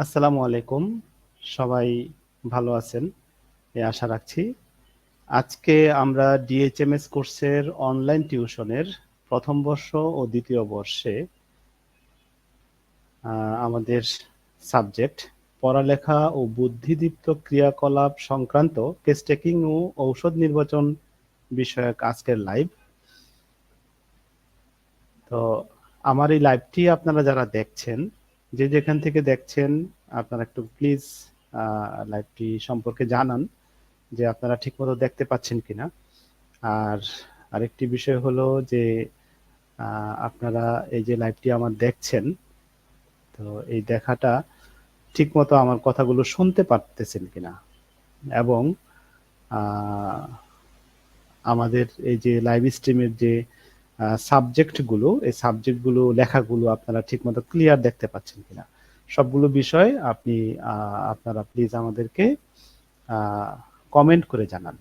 আসসালামু আলাইকুম। সবাই ভালো আছেন এ আশা রাখছি। আজকে আমরা ডিএইচএমএস কোর্সের অনলাইন টিউশনের প্রথম বর্ষ ও দ্বিতীয় বর্ষে আমাদের সাবজেক্ট পড়ালেখা ও বুদ্ধিদীপ্ত ক্রিয়াকলাপ সংক্রান্ত কেস টেকিং ও ঔষধ নির্বাচন বিষয়ক আজকের লাইভ। তো আমার এই লাইভটি আপনারা যারা দেখছেন, যে যেখান থেকে দেখছেন, আপনারা একটু প্লিজ লাইভটি সম্পর্কে জানান যে আপনারা ঠিকমতো দেখতে পাচ্ছেন কিনা। আর আরেকটি বিষয় হলো যে আপনারা এই যে লাইভটি আমার দেখছেন, তো এই দেখাটা ঠিকমতো আমার কথাগুলো শুনতে পারতেছেন কিনা, এবং আহ, আমাদের এই যে লাইভ স্ট্রিমের যে সাবজেক্টগুলো, এই সাবজেক্টগুলো লেখাগুলো আপনারা ঠিকমতো ক্লিয়ার দেখতে পাচ্ছেন কিনা, সবগুলো বিষয় আপনি আপনারা প্লিজ আমাদেরকে কমেন্ট করে জানান।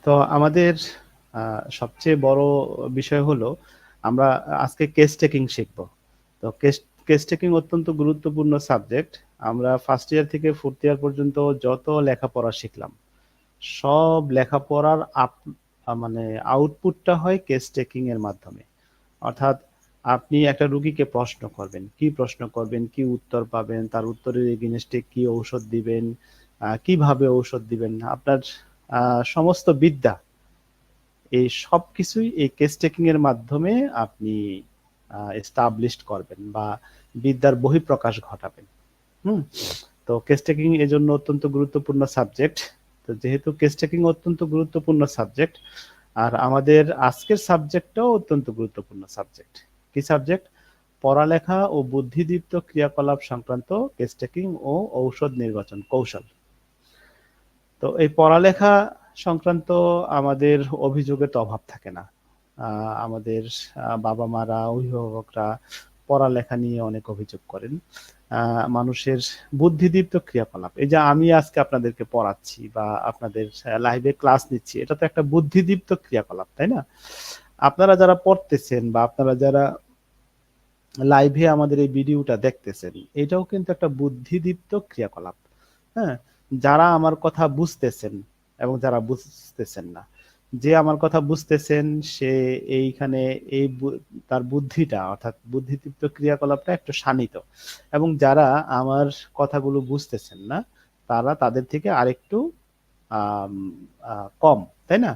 তো আমাদের সবচেয়ে বড় বিষয় হলো আমরা আজকে কেস টেকিং শিখব। তো কেস কেস টেকিং অত্যন্ত গুরুত্বপূর্ণ সাবজেক্ট। আমরা ফার্স্ট ইয়ার থেকে ফোর্থ ইয়ার পর্যন্ত যত লেখাপড়া শিখলাম, সব লেখাপড়ার মানে আউটপুটটা হয় কেস টেকিং এর মাধ্যমে। অর্থাৎ আপনি একটা রুগীকে প্রশ্ন করবেন, কি প্রশ্ন করবেন, কি উত্তর পাবেন, তার উত্তরের এগেইনস্টে কি ঔষধ দিবেন, কিভাবে ঔষধ দিবেন, আপনার সমস্ত বিদ্যা, এই সব কিছুই এই কেস টেকিং এর মাধ্যমে আপনি এস্টাবলিশড করবেন বা বিদ্যার বহিঃপ্রকাশ ঘটাবেন। হুম। তো কেস টেকিং এই জন্য অত্যন্ত গুরুত্বপূর্ণ সাবজেক্ট। তো যেহেতু কেস টেকিং অত্যন্ত গুরুত্বপূর্ণ সাবজেক্ট, আর আমাদের আজকের সাবজেক্টটাও অত্যন্ত গুরুত্বপূর্ণ সাবজেক্ট। কি সাবজেক্ট? পড়ালেখা ও বুদ্ধিদীপ্ত ক্রিয়াকলাপ সংক্রান্ত কেস টেকিং ও ঔষধ নির্বাচন কৌশল। তো এই পড়ালেখা সংক্রান্ত আমাদের অভিযোগের তো অভাব থাকে না। আমাদের বাবা মারা, অভিভাবকরা পড়ালেখা নিয়ে অনেক অভিযোগ করেন। মানুষের বুদ্ধিদীপ্ত ক্রিয়াকলাপ, এই যে আমি আজকে আপনাদেরকে পড়াচ্ছি বা আপনাদের লাইভে ক্লাস নিচ্ছি, এটা তো একটা বুদ্ধিদীপ্ত ক্রিয়াকলাপ, তাই না? আপনারা যারা পড়তেছেন বা আপনারা যারা লাইভে আমাদের এই ভিডিওটা দেখতেছেন, এটাও কিন্তু একটা বুদ্ধিদীপ্ত ক্রিয়াকলাপ। হ্যাঁ, যারা আমার কথা বুঝতেছেন এবং যারা বুঝতেছেন না, যে আমার কথা বুঝতেছেন সে এইখানে এই তার বুদ্ধিটা, অর্থাৎ বুদ্ধিদীপ্ত ক্রিয়াকলাপটা একটু শানিত, এবং যারা আমার কথাগুলো বুঝতেছেন না, তারা তাদের থেকে আরেকটু আম, কম, তাই না?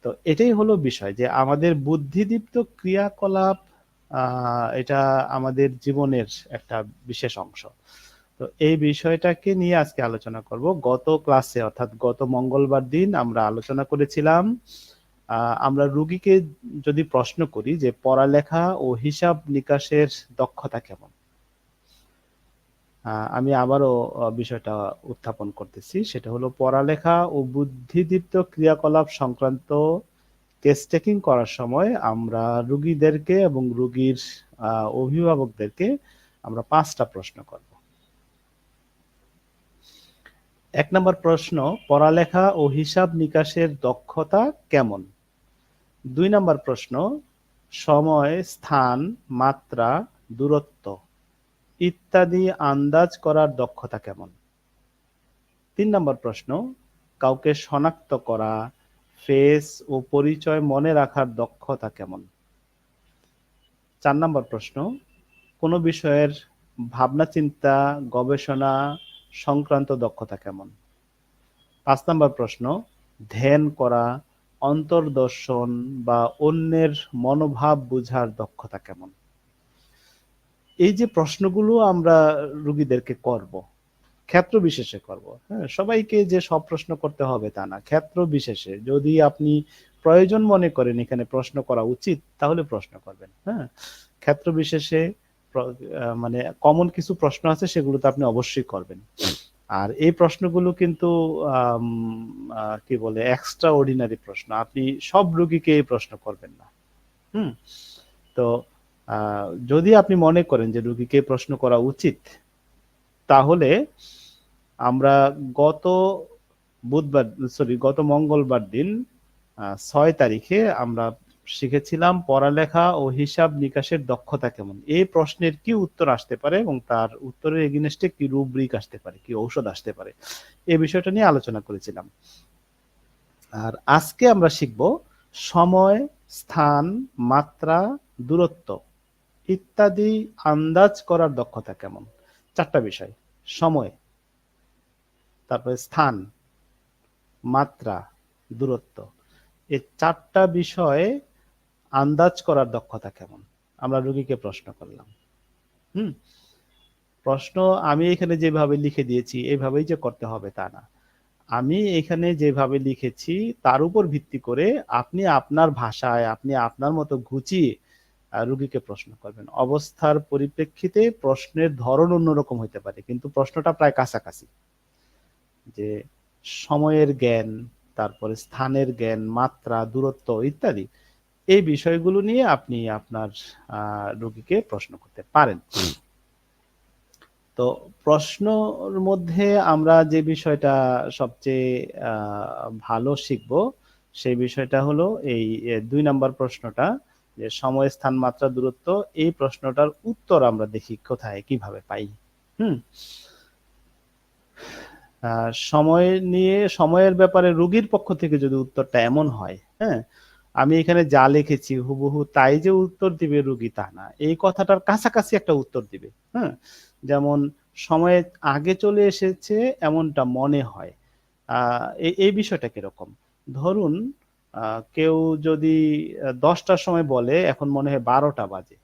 তো এটাই হলো বিষয়, যে আমাদের বুদ্ধিদীপ্ত ক্রিয়াকলাপ এটা আমাদের জীবনের একটা বিশেষ অংশ। তো এই বিষয়টাকে নিয়ে আজকে আলোচনা করব। গত ক্লাসে, অর্থাৎ গত মঙ্গলবার দিন আমরা আলোচনা করেছিলাম, আমরা রুগীকে যদি প্রশ্ন করি যে পড়ালেখা ও হিসাব নিকাশের দক্ষতা কেমন। আমি আবারও বিষয়টা উত্থাপন করতেছি, সেটা হলো পড়ালেখা ও বুদ্ধিদীপ্ত ক্রিয়াকলাপ সংক্রান্ত কেস টেকিং করার সময় আমরা রুগীদেরকে এবং রুগীর অভিভাবকদেরকে আমরা 5টা প্রশ্ন করব। 1 নম্বর প্রশ্ন, পড়ালেখা ও হিসাব নিকাশের দক্ষতা কেমন? 2 নম্বর প্রশ্ন, সময়, স্থান, মাত্রা, দূরত্ব ইত্যাদি আন্দাজ করার দক্ষতা কেমন? 3 নম্বর প্রশ্ন, কাউকে শনাক্ত করা, ফেস ও পরিচয় মনে রাখার দক্ষতা কেমন? 4 নম্বর প্রশ্ন, কোনো বিষয়ের ভাবনা চিন্তা, গবেষণা সংক্রান্ত দক্ষতা কেমন? 5 নম্বর প্রশ্ন, ধ্যান করা, অন্তর্দর্শন বা অন্যের মনোভাব বুঝার দক্ষতা কেমন? এই যে প্রশ্নগুলো আমরা রুগীদেরকে করব, ক্ষেত্র বিশেষে করব। হ্যাঁ, সবাইকে যে সব প্রশ্ন করতে হবে তা না, ক্ষেত্র বিশেষে যদি আপনি প্রয়োজন মনে করেন এখানে প্রশ্ন করা উচিত, তাহলে প্রশ্ন করবেন। হ্যাঁ, ক্ষেত্র বিশেষে মানে কমন কিছু প্রশ্ন আছে, সেগুলো তো আপনি অবশ্যই করবেন। আর এই প্রশ্নগুলো কিন্তু আম, কি বলে, এক্সট্রা অর্ডিনারি প্রশ্ন, আপনি সব রোগীকে এই প্রশ্ন করবেন না। হুম। তো যদি আপনি মনে করেন যে রোগীকে প্রশ্ন করা উচিত, তাহলে আমরা গত বুধবার, সরি, গত মঙ্গলবার দিন 6 তারিখে আমরা শিখেছিলাম পড়ালেখা ও হিসাব নিকাশের দক্ষতা কেমন। এই প্রশ্নের কি উত্তর আসতে পারে এবং তার উত্তরের এগেইনস্টে কি রুব্রিক আসতে পারে, কি ঔষধ আসতে পারে, এই বিষয়টা নিয়ে আলোচনা করেছিলাম। আর আজকে আমরা শিখব সময়, স্থান, মাত্রা, দূরত্ব ইত্যাদি আন্দাজ করার দক্ষতা কেমন। 4টা বিষয়: সময়, তারপরে স্থান, মাত্রা, দূরত্ব। এই 4টা বিষয়ে আন্দাজ করার দক্ষতা কেমন আমরা রোগীকে প্রশ্ন করলাম। প্রশ্ন আমি এখানে যেভাবে লিখে দিয়েছি এইভাবেই যে করতে হবে তা না। আমি এখানে যেভাবে লিখেছি তার উপর ভিত্তি করে আপনি আপনার ভাষায়, আপনি আপনার মতো গুছিয়ে রোগীকে প্রশ্ন করবেন। অবস্থার পরিপ্রেক্ষিতে প্রশ্নের ধরন অন্যরকম হতে পারে, কিন্তু প্রশ্নটা প্রায় কাছাকাছি। যে সময়ের জ্ঞান, তারপরে স্থানের জ্ঞান, মাত্রা, দূরত্ব ইত্যাদি এই বিষয়গুলো নিয়ে আপনি আপনার রোগীকে প্রশ্ন করতে পারেন। তো প্রশ্নর মধ্যে আমরা যে বিষয়টা সবচেয়ে ভালো শিখব সেই বিষয়টা হলো এই 2 নাম্বার প্রশ্নটা, যে সময়, স্থান, মাত্রা, দূরত্ব। এই প্রশ্নটার উত্তর আমরা দেখি কোথায় কিভাবে পাই। সময় নিয়ে, সময়ের ব্যাপারে রোগীর পক্ষ থেকে যদি উত্তরটা এমন হয়, আমি এখানে যা লিখেছি হুবহু তাই যে উত্তর দিবে রোগী তা না, এই কথাটার কাছাকাছি একটা উত্তর দিবে। যেমন সময় আগে চলে এসেছে এমনটা মনে হয়, এই বিষয়টা কিরকম। ধরুন কেউ যদি 10টার সময় বলে এখন মনে হয় 12টা বাজে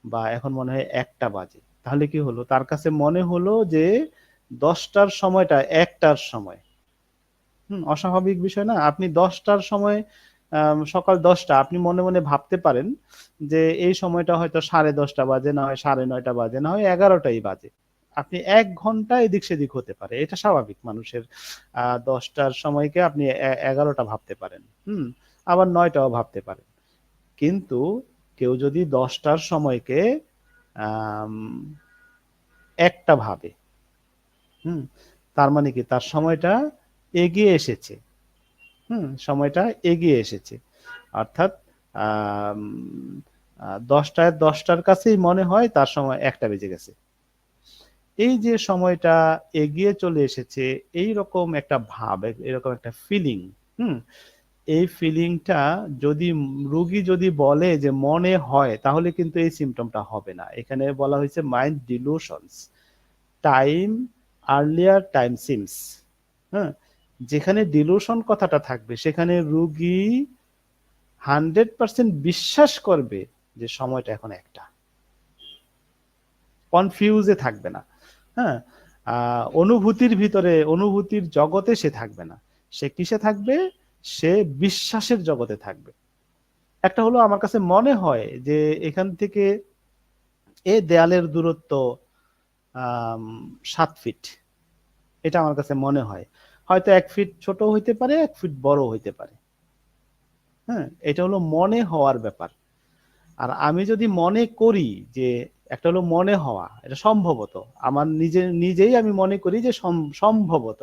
বা এখন মনে হয় 1টা বাজে, তাহলে কি হলো, তার কাছে মনে হলো যে 10টার সময়টা 1টার সময়। অস্বাভাবিক বিষয় না? আপনি 10টার সময়, সকাল 10টা, আপনি মনে মনে ভাবতে পারেন যে এই সময়টা হয়তো 10:30 বাজে, না হয় 9:30 বাজে, না হয় 11টাই বাজে। আপনি 1 ঘন্টা এদিক সেদিক হতে পারে, এটা স্বাভাবিক। মানুষের 10টার সময়কে আপনি 11টা ভাবতে পারেন, আবার 9টাও ভাবতে পারেন। কিন্তু কেউ যদি 10টার সময়কে 1টা ভাবে, তার মানে কি তার সময়টা এগিয়ে এসেছে। সময়টা এগিয়ে এসেছে, অর্থাৎ 10টার কাছেই মনে হয় তার সময় 1টা বেজে গেছে। এই যে সময়টা এগিয়ে চলে এসেছে, এই রকম একটা ভাব, এরকম একটা ফিলিং, এই ফিলিংটা যদি রোগী যদি বলে যে মনে হয়, তাহলে কিন্তু এই সিমটমটা হবে না। এখানে বলা হয়েছে mind delusions, time earlier time seems. যেখানে ডিলুশন কথাটা থাকবে সেখানে রোগী 100% বিশ্বাস করবে যে সময়টা এখন 1টা, কনফিউজে থাকবে না। অনুভূতির ভিতরে, অনুভূতির জগতে সে থাকবে না। সে কিসে থাকবে? সে বিশ্বাসের জগতে থাকবে। একটা হলো আমার কাছে মনে হয় যে এখান থেকে এই দেয়ালের দূরত্ব 7 ফিট, এটা আমার কাছে মনে হয়। হয়তো 1 ফিট ছোট হইতে পারে, 1 ফিট বড় হইতে পারে। এটা হলো মনে হওয়ার ব্যাপার। আর আমি যদি মনে করি যে, একটা হলো মনে হওয়া, এটা সম্ভবত, আমার নিজেই আমি মনে করি যে সম্ভবত,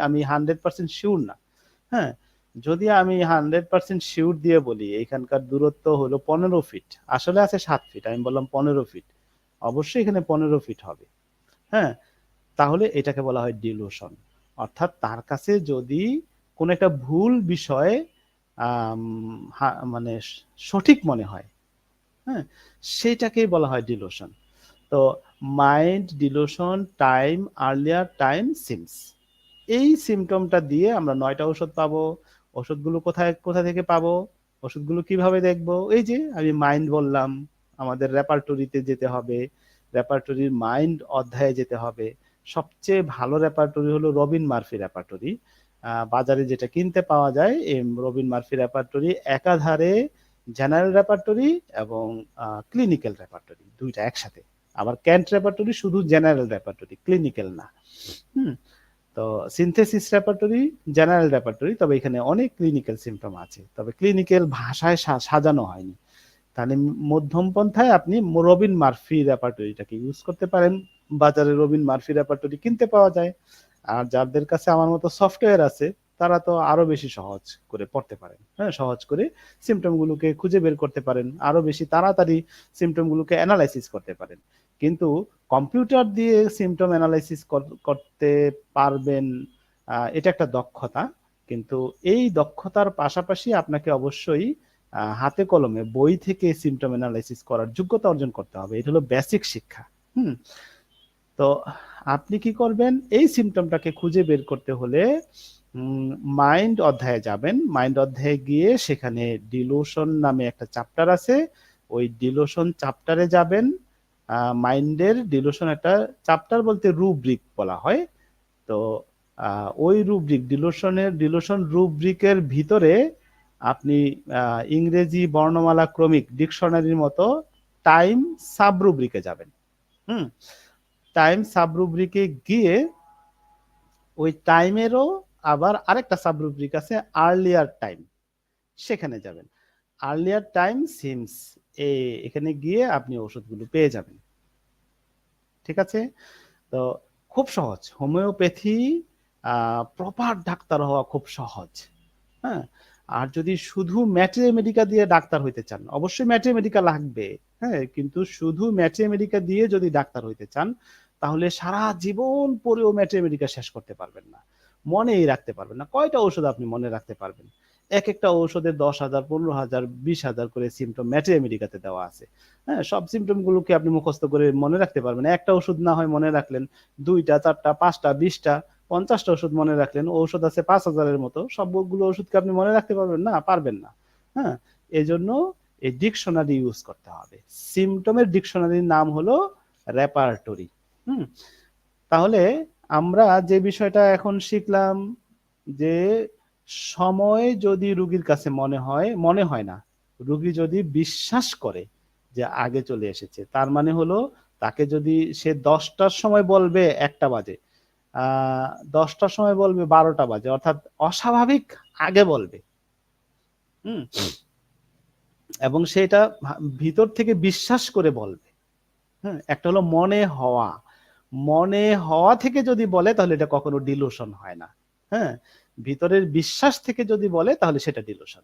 আমি 100% শিওর না। যদি আমি 100% শিওর দিয়ে বলি এখানকার দূরত্ব হলো 15 ফিট, আসলে আছে 7 ফিট, আমি বললাম 15 ফিট, অবশ্যই এখানে 15 ফিট হবে। তাহলে এটাকে বলা হয় ডিলুশন। অর্থাৎ তার কাছে যদি কোন একটা ভুল বিষয় মানে সঠিক মনে হয়, সেটাকেই বলা হয় ডিলুশন। তো mind delusion, time earlier time seems, এই সিমটমটা দিয়ে আমরা 9টা ওষুধ পাবো। ওষুধগুলো কোথা থেকে পাবো, ওষুধগুলো কিভাবে দেখবো? এই যে আমি মাইন্ড বললাম, আমাদের রেপার্টরিতে যেতে হবে, রেপার্টরির মাইন্ড অধ্যায়ে যেতে হবে। সবচেয়ে ভালো রেপার্টরি হলো রবিন মার্ফি রেপার্টরি। বাজারে যেটা কিনতে পাওয়া যায়, এই রবিন মার্ফি রেপার্টরি একাধারে জেনারেল রেপার্টরি এবং ক্লিনিক্যাল রেপার্টরি, দুইটা একসাথে। আবার ক্যান্ট রেপার্টরি শুধু জেনারেল রেপার্টরি, ক্লিনিক্যাল না। তো সিনথেসিস রেপার্টরি জেনারেল রেপার্টরি, তবে এখানে অনেক ক্লিনিক্যাল সিমটম আছে, তবে ক্লিনিক্যাল ভাষায় সাজানো হয়নি। তাহলে মধ্যম পন্থায় আপনি রবিন মার্ফি রেপার্টরিটাকে ইউজ করতে পারেন। বাজারে রবিন মার্ফি রেপার্টরি কিনতে পাওয়া যায়। আর যাদের কাছে আমার মতো সফটওয়্যার আছে তারা তো আরো বেশি সহজ করে পড়তে পারেন, হ্যাঁ, সহজ করে সিমটম গুলোকে খুঁজে বের করতে পারেন, আরো বেশি তাড়াতাড়ি সিমটম গুলোকে অ্যানালাইসিস করতে পারেন। কিন্তু কম্পিউটার দিয়ে সিমটম অ্যানালাইসিস করতে পারবেন, এটা একটা দক্ষতা। কিন্তু এই দক্ষতার পাশাপাশি আপনাকে অবশ্যই হাতে কলমে বই থেকে সিমটম অ্যানালাইসিস করার যোগ্যতা অর্জন করতে হবে। এটা হলো বেসিক শিক্ষা। হুম। তো আপনি কি করবেন, এই সিমটমটাকে খুঁজে বের করতে হলে মাইন্ড অধ্যায়ে যাবেন। মাইন্ড অধ্যায়ে গিয়ে সেখানে ডিলুশন নামে একটা চ্যাপ্টার আছে, ওই ডিলুশন চ্যাপ্টারে যাবেন। মাইন্ডের ডিলুশন একটা চ্যাপ্টার বলতে রুব্রিক বলা হয়। তো ওই রুব্রিক ডিলুশন রুব্রিকের ভিতরে আপনি ইংরেজি বর্ণমালা ক্রমিক ডিকশনারির মতো টাইম সাব রুব্রিকে যাবেন। হুম। টাইম সাব রুব্রিকে গিয়ে ওই টাইমেরও আবার আরেকটা সাব রুব্রিক আছে, আর্লিয়ার টাইম, সেখানে যাবেন। আর্লিয়ার টাইম সিমস, এখানে গিয়ে আপনি ওষুধগুলো পেয়ে যাবেন। ঠিক আছে? তো খুব সহজ হোমিওপ্যাথি, প্রপার ডাক্তার হওয়া খুব সহজ। হ্যাঁ, আর যদি শুধু ম্যাথমেটিকা দিয়ে ডাক্তার হইতে চান, অবশ্যই ম্যাথমেটিকা লাগবে, হ্যাঁ, কিন্তু শুধু ম্যাথমেটিকা দিয়ে যদি ডাক্তার হইতে চান তাহলে সারা জীবন পরেও ম্যাথমেটিকা শেষ করতে পারবেন না, মনেই রাখতে পারবেন না। কয়টা ঔষধ আপনি মনে রাখতে পারবেন? এক একটা ঔষধে 10,000, 15,000, 20,000 করে সিমটম ম্যাথমেটিকাতে দেওয়া আছে। হ্যাঁ, সব সিমটম গুলোকে আপনি মুখস্থ করে মনে রাখতে পারবেন? একটা ওষুধ না হয় মনে রাখলেন, 2টা, 4টা, 5টা, 20টা, 50টা ওষুধ মনে রাখলেন, ঔষধ আছে 5,000-এর মতো, সবগুলো ওষুধকে আপনি মনে রাখতে পারবেন না? পারবেন না। হ্যাঁ, এই জন্য এই ডিকশনারি ইউজ করতে হবে। সিমটমের ডিকশনারির নাম হলো রেপার্টরি। হুম। তাহলে আমরা যে বিষয়টা এখন শিখলাম যে সময় যদি রুগীর কাছে মনে হয় না, রুগী যদি বিশ্বাস করে যে আগে চলে এসেছে, তার মানে হলো তাকে যদি সে 10টার সময় বলবে 1টা বাজে, 10টার সময় বলবে 12টা বাজে, অর্থাৎ অস্বাভাবিক আগে বলবে। হুম। এবং সেটা ভিতর থেকে বিশ্বাস করে বলবে। হ্যাঁ, একটা হলো মনে হওয়া থেকে যদি বলে তাহলে এটা কখনো ডিলুশন হয় না। হ্যাঁ, ভিতরের বিশ্বাস থেকে যদি বলে তাহলে সেটা ডিলুশন।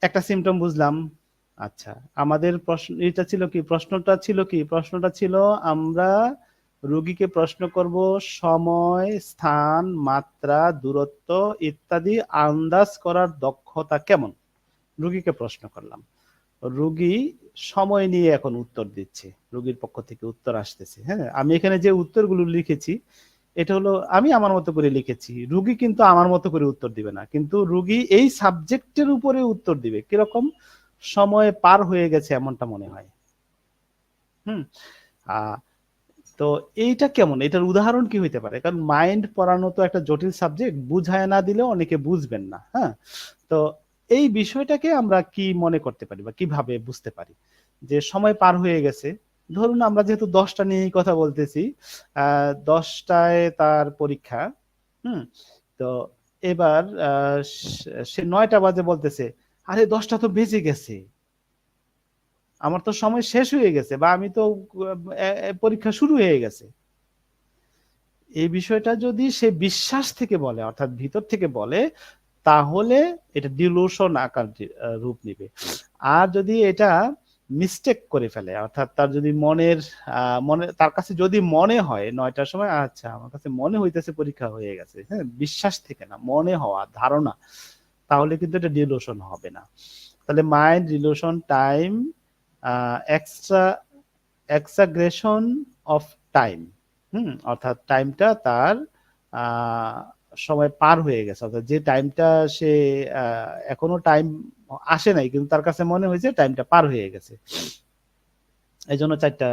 একটা সিমটম বুঝলাম। আচ্ছা, আমাদের প্রশ্নটা ছিল আমরা রোগীকে প্রশ্ন করব সময়, স্থান, মাত্রা, দূরত্ব ইত্যাদি আন্দাজ করার দক্ষতা কেমন। রোগীকে প্রশ্ন করলাম, রোগী সময় নিয়ে এখন উত্তর দিচ্ছে, রোগীর পক্ষ থেকে উত্তর আসতেছে। হ্যাঁ, আমি এখানে যে উত্তরগুলো লিখেছি এটা হলো আমি আমার মতো করে লিখেছি, রোগী কিন্তু আমার মতো করে উত্তর দিবে না, কিন্তু রোগী এই সাবজেক্টের উপরে উত্তর দিবে কিরকম, সময় পার হয়ে গেছে এমনটা মনে হয়। হুম। আহ তো এইটা কেমন, এটার উদাহরণ কি হইতে পারে? কারণ মাইন্ড পড়ানো তো একটা জটিল সাবজেক্ট, বুঝায় না দিলে অনেকে বুঝবেন না। হ্যাঁ, তো এই বিষয়টাকে আমরা কি মনে করতে পারি বা কিভাবে বুঝতে পারি যে সময় পার হয়ে গেছে? ধরুন আমরা যেহেতু 10টা নিয়ে কথা বলতেছি, 10টায় তার পরীক্ষা। হুম। তো এবার সে 9টা বাজে বলতেছে, আরে 10টা তো বেজে গেছে, আমার তো সময় শেষ হয়ে গেছে, বা আমি তো পরীক্ষা শুরু হয়ে গেছে। এই বিষয়টা যদি সে বিশ্বাস থেকে বলে, অর্থাৎ ভিতর থেকে বলে, তাহলে এটা ডিলুশন আকার রূপ নিবে। আর যদি এটা মিস্টেক করে ফেলে, অর্থাৎ তার যদি তার কাছে যদি মনে হয় 9টার সময়, আচ্ছা আমার কাছে মনে হইতেছে পরীক্ষা হয়ে গেছে, হ্যাঁ, বিশ্বাস থেকে না, মনে হওয়া, ধারণা, তাহলে কিন্তু এটা ডিলুশন হবে না। তাহলে mind, delusion, time, extra exaggeration of time. অর্থাৎ টাইমটা তার সময় পার হয়ে গেছে, অর্থাৎ যে টাইমটা সে এখনো টাইম আসে নাই কিন্তু তার কাছে মনে হয়েছে টাইমটা পার হয়ে গেছে। এই জন্য 4টা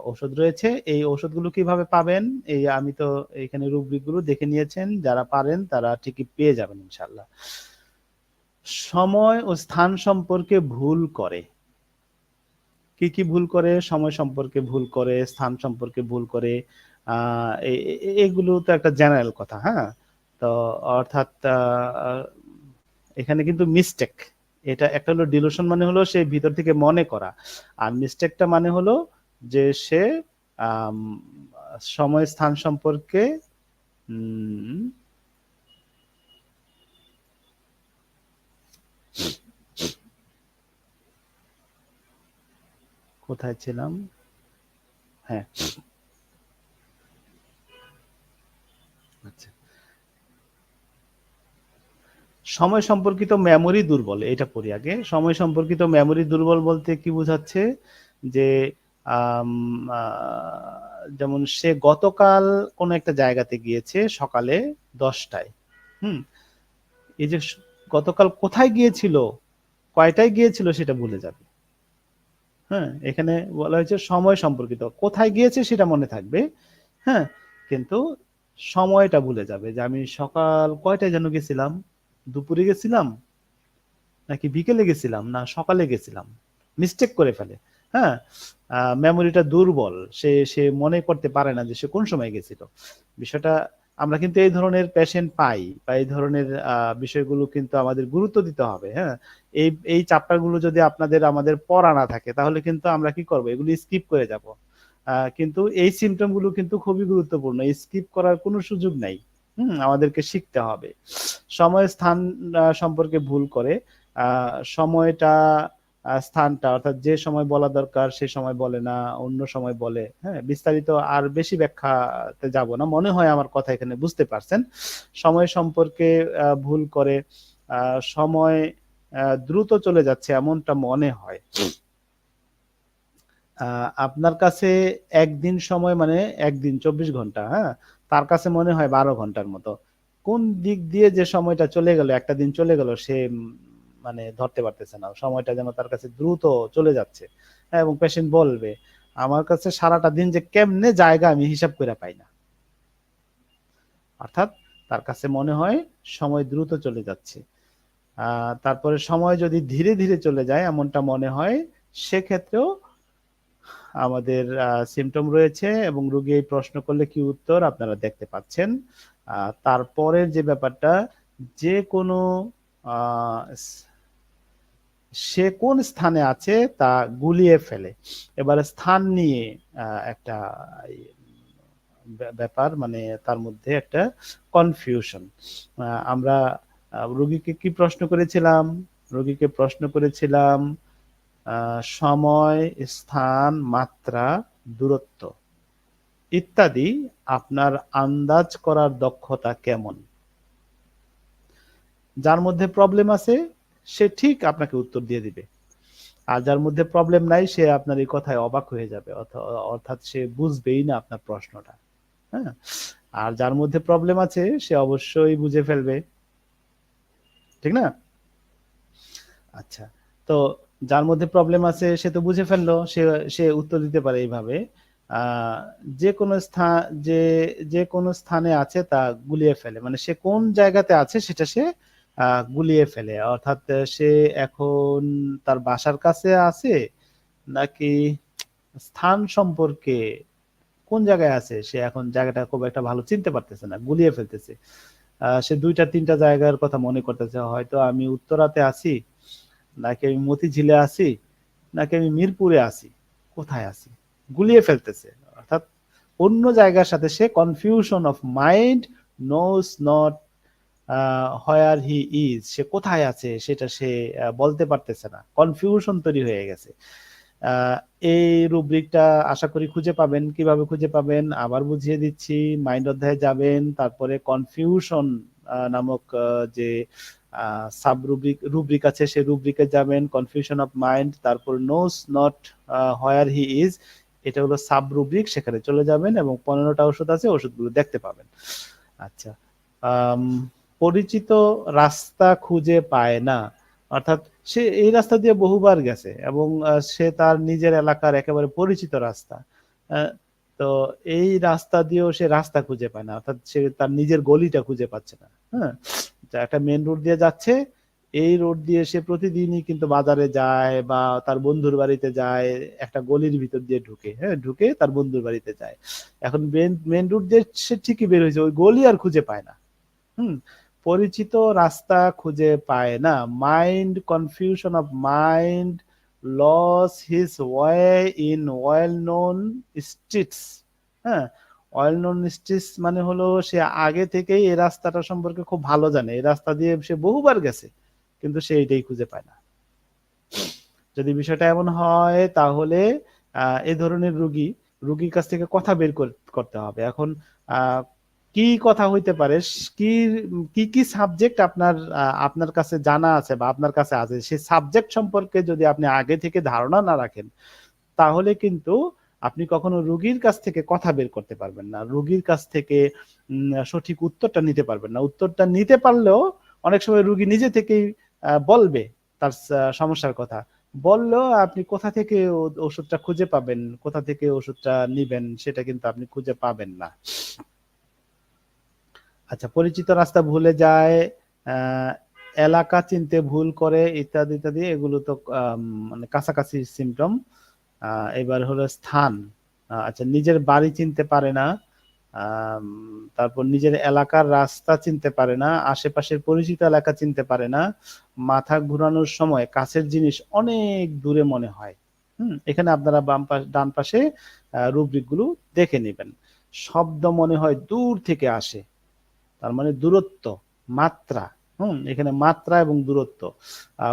ঔষধ রয়েছে। এই ঔষধগুলো কিভাবে পাবেন, এই আমি তো এখানে রুব্রিক গুলো দেখে নিয়েছেন, যারা পারেন তারা ঠিকই পেয়ে যাবেন ইনশাল্লাহ। সময় ও স্থান সম্পর্কে ভুল করে, কি কি ভুল করে? সময় সম্পর্কে ভুল করে, স্থান সম্পর্কে ভুল করে। এগুলো তো একটা জেনারেল কথা। হ্যাঁ, তো অর্থাৎ এখানে কিন্তু মিস্টেক, এটা একটা হলো ডিলুশন মানে হলো সে ভিতর থেকে মনে করা, আর মিস্টেকটা মানে হলো যে সে সময় স্থান সম্পর্কে কোথায় ছিলাম? হ্যাঁ, আচ্ছা। সময় সম্পর্কিত মেমোরি দুর্বল, এটা পড়ি আগে। সময় সম্পর্কিত মেমোরি দুর্বল বলতে কি বোঝাচ্ছে? যে আম আ যেমন সে গতকাল কোনো একটা জায়গাতে গিয়েছে সকালে ১০ টায়। হুম? এই যে গতকাল কোথায় গিয়েছিল, কয়টায় গিয়েছিল সেটা ভুলে যাবে। হ্যাঁ? এখানে বলা হয়েছে সময় সম্পর্কিত। কোথায় গিয়েছে সেটা মনে থাকবে। হ্যাঁ? কিন্তু সময়টা ভুলে যাবে যে আমি সকাল কয়টায় যেন গেছিলাম? দুপুরে গেছিলাম? নাকি বিকেলে গেছিলাম? না সকালে গেছিলাম? মিস্টেক করে ফেলে। হ্যাঁ? মেমোরিটা দুর্বল। সে মনে করতে পারে না যে সে কোন সময় গেছিল। বিষয়টা আমরা কিন্তু এই ধরনের পেশেন্ট পাই বা এই ধরনের বিষয়গুলো কিন্তু আমাদের গুরুত্ব দিতে হবে। হ্যাঁ? এই চ্যাপ্টার গুলো যদি আমাদের পড়া না থাকে তাহলে কিন্তু আমরা কি করব? এগুলো স্কিপ করে যাব। কিন্তু এই সিম্পটম গুলো কিন্তু খুবই গুরুত্বপূর্ণ। স্কিপ করার কোনো সুযোগ নাই। আমাদেরকে শিখতে হবে। সময় স্থান সম্পর্কে ভুল করে। সময়টা স্থানটা অর্থাৎ যে সময় বলা দরকার সে সময় বলে না, অন্য সময় বলে। হ্যাঁ? বিস্তারিত আর বেশি ব্যাখ্যাতে যাব না। মনে হয় আমার কথা এখানে বুঝতে পারছেন। সময় সম্পর্কে ভুল করে আ সময় দ্রুত চলে যাচ্ছে এমনটা মনে হয়। আ আপনার কাছে ১ দিন সময় মানে ১ দিন ২৪ ঘন্টা, হ্যাঁ? তার কাছে মনে হয় ১২ ঘন্টার মতো। কোন দিক দিয়ে যে সময়টা চলে গেল, একটা দিন চলে গেল সে মানে ধরতে পারতেছে না। সময়টা যেন তার কাছে দ্রুত চলে যাচ্ছে। হ্যাঁ? এবং পেশেন্ট বলবে, "আমার কাছে সারাটা দিন যে কেমনে জায়গা আমি হিসাব কইরা পাই না।" অর্থাৎ তার কাছে মনে হয় সময় দ্রুত চলে যাচ্ছে। আ তারপরে সময় যদি ধীরে, ধীরে চলে যায় এমনটা মনে হয়, সেক্ষেত্রেও আমাদের সিম্পটম রয়েছে এবং রোগী এই প্রশ্ন করলে কি উত্তর আপনারা দেখতে পাচ্ছেন। আ তারপরের যে ব্যাপারটা যেকোনো আ স সে কোন স্থানে আছে তা গুলিয়ে ফেলে। এবারে স্থান নিয়ে একটা ই ব্যাপার মানে তার মধ্যে একটা কনফিউশন। আমরা রোগীকে কি প্রশ্ন করেছিলাম? রোগীকে প্রশ্ন করেছিলাম আ সময়, স্থান, মাত্রা, দূরত্ব ইত্যাদি আপনার আন্দাজ করার দক্ষতা কেমন? যার মধ্যে প্রবলেম আছে সে ঠিক আপনাকে উত্তর দিয়ে দিবে। আর যার মধ্যে প্রবলেম নাই সে আপনার এই কথায় অবাক হয়ে যাবে। অর্থাৎ সে বুঝবেই না আপনার প্রশ্নটা। হ্যাঁ? আর যার মধ্যে প্রবলেম আছে সে অবশ্যই বুঝে ফেলবে। ঠিক না? আচ্ছা। তো যার মধ্যে প্রবলেম আছে সে তো বুঝে ফেললো। সে উত্তর দিতে পারে এইভাবে। আ যেকোনো স্থা যে যেকোনো স্থানে আছে তা গুলিয়ে ফেলে। মানে সে কোন জায়গাতে আছে সেটা সে আ গুলিয়ে ফেলে। অর্থাৎ সে এখন তার বাসার কাছে আছে নাকি স্থান সম্পর্কে কোন জায়গায় আছে সে এখন জায়গাটা খুব একটা ভালো চিনতে পারতেছে না। গুলিয়ে ফেলতেছে। সে ২ টা ৩ টা জায়গার কথা মনে করতেছে। হয়তো আমি উত্তরাতে আছি, নাকি আমি মতিঝিলে আছি, নাকি আমি মিরপুরে আছি। কোথায় আছি? গুলিয়ে ফেলতেছে। অর্থাৎ অন্য জায়গার সাথে সে confusion of mind knows not where he is সে কোথায় আছে সেটা সে বলতে পারতেছে না। কনফিউশন তৈরি হয়ে গেছে। আ এই রুব্রিকটা আশা করি খুঁজে পাবেন। কিভাবে খুঁজে পাবেন? আবার বুঝিয়ে দিচ্ছি। মাইন্ড অধ্যায়ে যাবেন। তারপরে কনফিউশন নামক যে আ সাব রুব্রিক আছে সেই রুব্রিকে যাবেন। কনফিউশন অফ মাইন্ড তারপর নোস নট হোয়ার হি ইজ এটা হলো সাব রুব্রিক সেখানে চলে যাবেন এবং ১৫ টা ওষুধ আছে ওষুধগুলো দেখতে পাবেন। আচ্ছা। আম পরিচিত রাস্তা খুঁজে পায় না। অর্থাৎ সে এই রাস্তা দিয়ে বহুবার গেছে এবং সে তার নিজের এলাকার একেবারে পরিচিত রাস্তা। আ তো এই রাস্তা দিয়েও সে রাস্তা খুঁজে পায় না। অর্থাৎ সে তার নিজের গলিটা খুঁজে পাচ্ছে না। হ্যাঁ? একটা মেইন রোড দিয়ে যাচ্ছে। এই রোড দিয়ে সে প্রতিদিনই কিন্তু বাজারে যায় বা তার বন্ধুর বাড়িতে যায়। একটা গলির ভিতর দিয়ে ঢুকে, হ্যাঁ? ঢুকে তার বন্ধুর বাড়িতে যায়। এখন মেইন রোড দিয়ে সে ঠিকই বের হইছে। ওই গলি আর খুঁজে পায় না। হুম? পরিচিত রাস্তা খুঁজে পায় না। Mind confusion of mind loses his way in well known streets. হ্যাঁ? ওয়েল নোন স্ট্রিটস মানে হলো সে আগে থেকেই এই রাস্তাটা সম্পর্কে খুব ভালো জানে। এই রাস্তা দিয়ে সে বহুবার গেছে। কিন্তু সে এইটাই খুঁজে পায় না। যদি বিষয়টা এমন হয় তাহলে এই ধরনের রুগীর কাছ থেকে কথা বের করতে হবে। এখন কি কথা হইতে পারে, কি কি কি সাবজেক্ট আপনার কাছে জানা আছে বা আপনার কাছে আছে, সেই সাবজেক্ট সম্পর্কে যদি আপনি আগে থেকে ধারণা না রাখেন, তাহলে কিন্তু আপনি কখনো রুগীর কাছ থেকে কথা বের করতে পারবেন না, রুগীর কাছ থেকে সঠিক উত্তরটা নিতে পারবেন না। উত্তরটা নিতে পারলেও অনেক সময় রুগী নিজে থেকেই বলবে তার সমস্যার কথা, বললেও আপনি কোথা থেকে ওষুধটা খুঁজে পাবেন, কোথা থেকে ওষুধটা নিবেন, সেটা কিন্তু আপনি খুঁজে পাবেন না। আচ্ছা, পরিচিত রাস্তা ভুলে যায়, এলাকা চিনতে ভুল করে, ইত্যাদি ইত্যাদি, এগুলো তো মানে কাছাকাছি সিমটম। এবার হলো স্থান। আচ্ছা, নিজের বাড়ি চিনতে পারে না, তারপর নিজের এলাকার রাস্তা চিনতে পারে না, আশেপাশের পরিচিত এলাকা চিনতে পারে না, মাথা ঘুরানোর সময় কাছের জিনিস অনেক দূরে মনে হয়। এখানে আপনারা ডান পাশে রুব্রিক গুলো দেখে নেবেন। শব্দ মনে হয় দূর থেকে আসে, তার মানে দূরত্ব, মাত্রা। এখানে মাত্রা এবং দূরত্ব